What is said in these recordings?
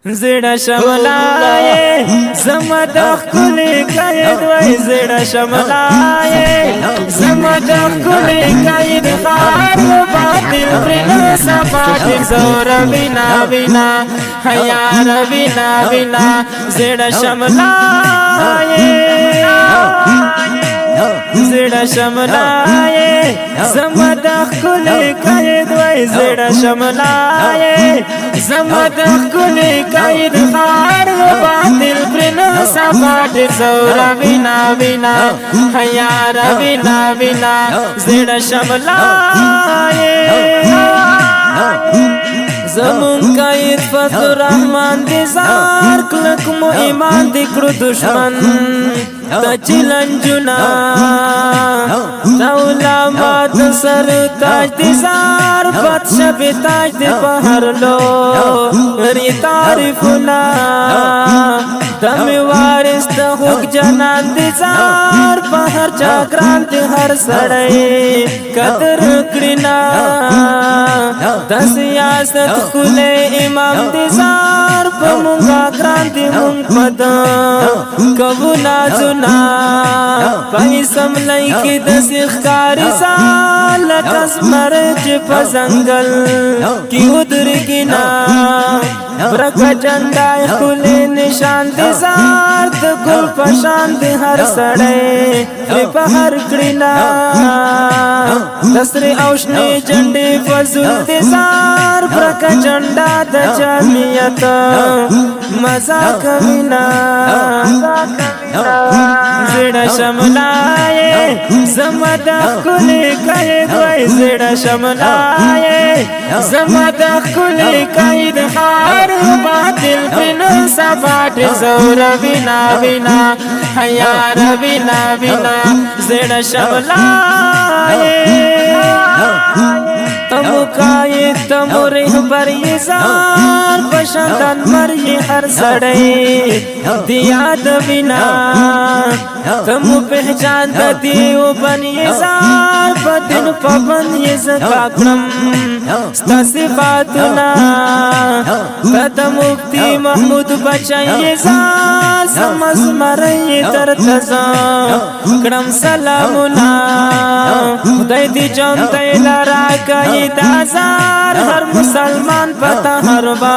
زړه شملای زمد خلی قید وای زړه شملای زمد خلی قید خار باطل پر صفات زور بنا بنا حیار بنا بنا زړه شملای زړه شملای زمد خلی قید وای زړه شملای زمد خلی قید خار باطل پر صفات زور بنا بنا حیار بنا بنا زړه شملای زمون قید فضل رحمان دی زار کلک مو ایمان دی کرو دشمن تا چلنجونا تا علامات سر تاج دی زار بادشاہ پی تاج دی پہر لو ری تعریفنا دمی وارث تا خوک جنان دی زار پہر چاکران دی ہر سڑے قدر کرنا تا سیاست خلے امام دی زار پا مونگا کرانتی مونگ پدا کبو نازونا پایسم لئی کی دس اخکاری زار لکس مرچ پا زنگل کی ادرگینا برکا جندائی خلی نشان دی زار دکل پشان دی ہر سڑے رپا ہر کڑینا دسر اوشنی جنڈی فضل دی زار برکا جنڈا دا جامعیت مزا کمینا زڑا شملائے زمد خلی قید وی زڑا شملائے زمد خلی قید خار باطل بن صفات زور بنا بنا حیار بنا بنا زڑا شملائے تمو قائد تمو رہبر یہ زار بشندن مری ہر سڑے دیاد بنا تمو پہچان دیو بن یہ زار بدن پبن یہ زکاکرم ستا صفاتنا تتا مفتی محمود بچائی یہ زار سمس مری ترتزا کرم سلامنا خدای دی جانتی لرا کئی دازار ہر مسلمان پتا ہر با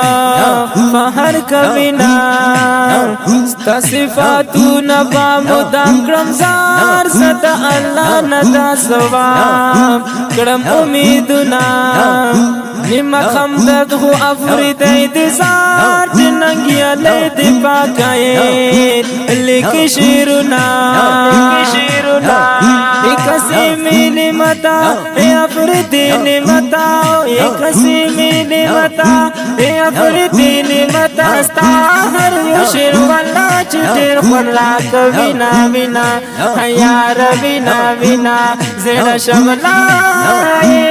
فہر کبینا ستا صفاتو نبا مدام کرم زار ستا اللہ ندا سواب کرم امیدنا نیم خمدد ہو افریدی دی زار جننگی علی دی پاکائیت لک شیرنا ایک سیمی نمتا اے افریدی نمتا ایک سیمی نمتا اے افریدی نمتا ستا ہر یوشیر والا چٹیر خلا کبینا بنا حیار بنا بنا زڑا شملائے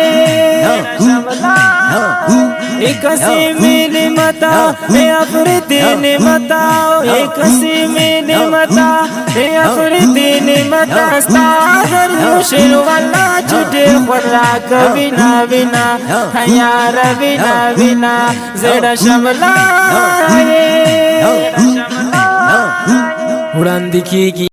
ایک سیمی نمتا اے افریدی نمتا ایک سیمی نمتا اے افریدی نمتا ستا ہر یوشیر والا چٹیر خلا کبینا بنا حیار بنا بنا زڑا شملائے اڑان دکھے گی